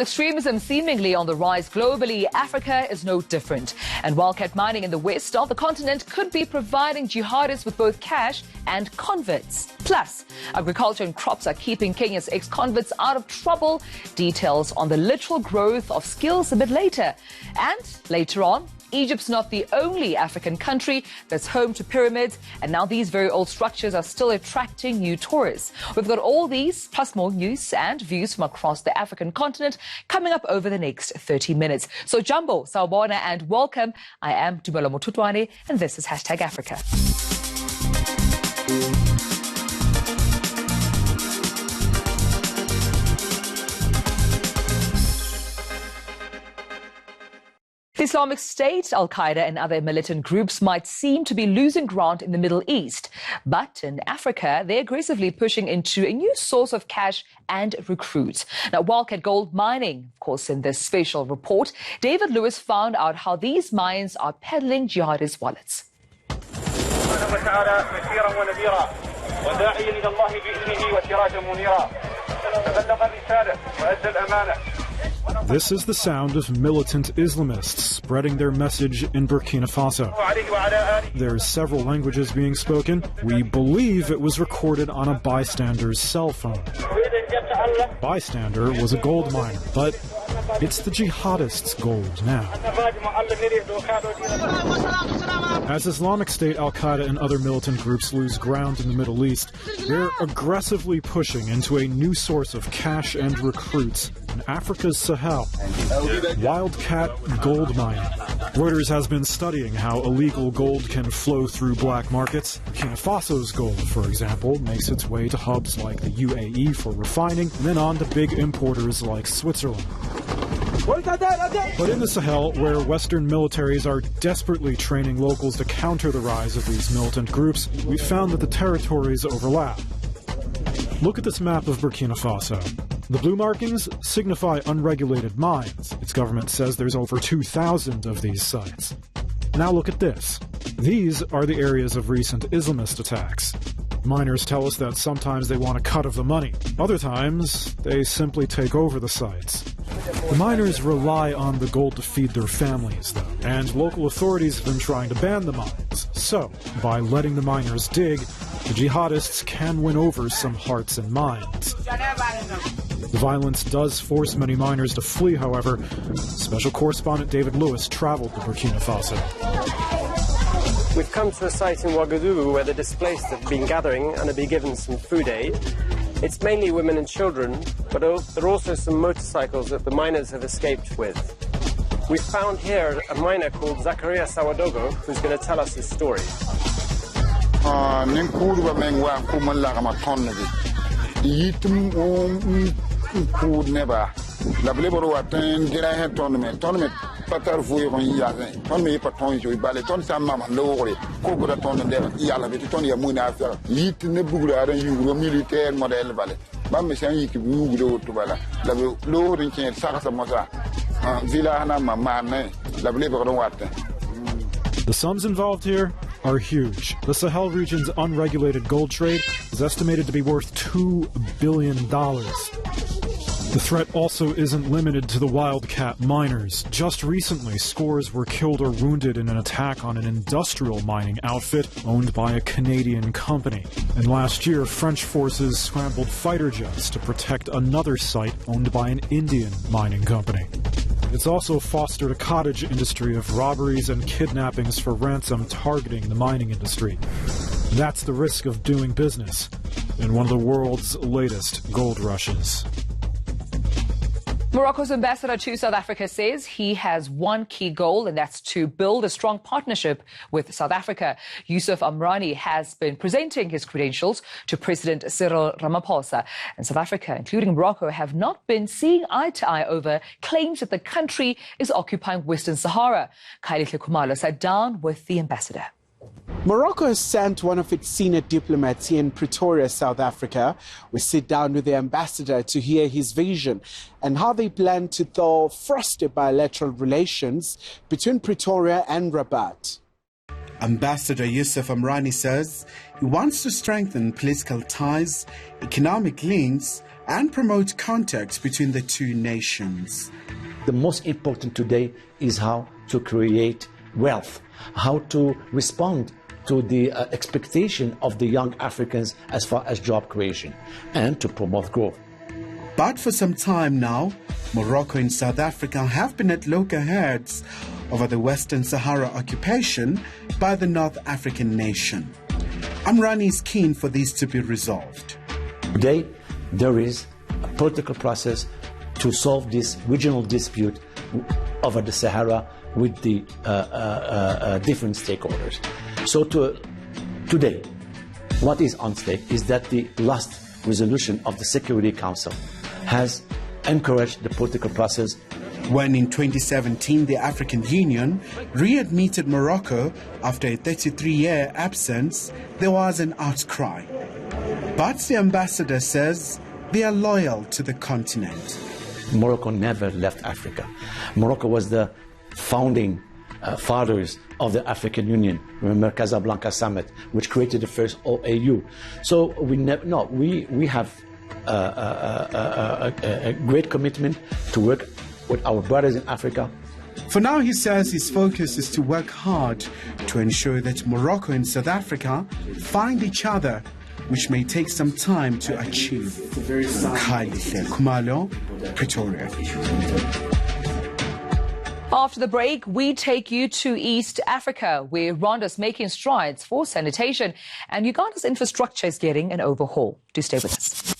Extremism seemingly on the rise globally, Africa is no different. And wildcat mining in the west of the continent could be providing jihadists with both cash and convicts. Plus, agriculture and crops are keeping Kenya's ex-convicts out of trouble. Details on the literal growth of skills a bit later. And later on, Egypt's not the only African country that's home to pyramids, and now these very old structures are still attracting new tourists. We've got all these, plus more news and views from across the African continent coming up over the next 30 minutes. So Jumbo, Sawubona, and welcome. I am Dumelo Motutwane, and this is #Africa. The Islamic State, Al-Qaeda and other militant groups might seem to be losing ground in the Middle East. But in Africa, they're aggressively pushing into a new source of cash and recruits. Now, wildcat gold mining, of course, in this special report, David Lewis found out how these mines are peddling jihadist wallets. This is the sound of militant Islamists spreading their message in Burkina Faso. There's several languages being spoken. We believe it was recorded on a bystander's cell phone. Bystander was a gold miner, but it's the jihadists' gold now. As Islamic State, Al-Qaeda and other militant groups lose ground in the Middle East, they're aggressively pushing into a new source of cash and recruits in Africa's Sahel, wildcat gold mining. Reuters has been studying how illegal gold can flow through black markets. Burkina Faso's gold, for example, makes its way to hubs like the UAE for refining, and then on to big importers like Switzerland. But in the Sahel, where Western militaries are desperately training locals to counter the rise of these militant groups, we found that the territories overlap. Look at this map of Burkina Faso. The blue markings signify unregulated mines. Its government says there's over 2,000 of these sites. Now look at this. These are the areas of recent Islamist attacks. Miners tell us that sometimes they want a cut of the money. Other times, they simply take over the sites. The miners rely on the gold to feed their families, though, and local authorities have been trying to ban the mines. So, by letting the miners dig, the jihadists can win over some hearts and minds. The violence does force many miners to flee, however. Special correspondent David Lewis traveled to Burkina Faso. We've come to a site in Ouagadougou where the displaced have been gathering and have been given some food aid. It's mainly women and children, but there are also some motorcycles that the miners have escaped with. We found here a miner called Zakaria Sawadogo who's going to tell us his story. The sums involved here are huge. The Sahel region's unregulated gold trade is estimated to be worth $2 billion. The threat also isn't limited to the wildcat miners. Just recently, scores were killed or wounded in an attack on an industrial mining outfit owned by a Canadian company. And last year, French forces scrambled fighter jets to protect another site owned by an Indian mining company. It's also fostered a cottage industry of robberies and kidnappings for ransom targeting the mining industry. That's the risk of doing business in one of the world's latest gold rushes. Morocco's ambassador to South Africa says he has one key goal, and that's to build a strong partnership with South Africa. Yusuf Amrani has been presenting his credentials to President Cyril Ramaphosa. And South Africa, including Morocco, have not been seeing eye to eye over claims that the country is occupying Western Sahara. Kylie Kumalo sat down with the ambassador. Morocco has sent one of its senior diplomats in Pretoria, South Africa. We sit down with the ambassador to hear his vision and how they plan to thaw frosty bilateral relations between Pretoria and Rabat. Ambassador Yusuf Amrani says he wants to strengthen political ties, economic links, and promote contacts between the two nations. The most important today is how to create wealth, how to respond to the expectation of the young Africans as far as job creation, and to promote growth. But for some time now, Morocco and South Africa have been at loggerheads over the Western Sahara occupation by the North African nation. Amrani is keen for these to be resolved. Today, there is a political process to solve this regional dispute over the Sahara with the different stakeholders. So today, what is on stake is that the last resolution of the Security Council has encouraged the political process. When in 2017 the African Union readmitted Morocco after a 33-year absence, there was an outcry. But the ambassador says they are loyal to the continent. Morocco never left Africa. Morocco was the founding fathers of the African Union. Remember Casablanca Summit, which created the first OAU. So we have a great commitment to work with our brothers in Africa. For now, he says his focus is to work hard to ensure that Morocco and South find each other, which may take some time to achieve. Khalid Kumalo, Pretoria. After the break, we take you to East Africa, where Rwanda's making strides for sanitation and Uganda's infrastructure is getting an overhaul. Do stay with us.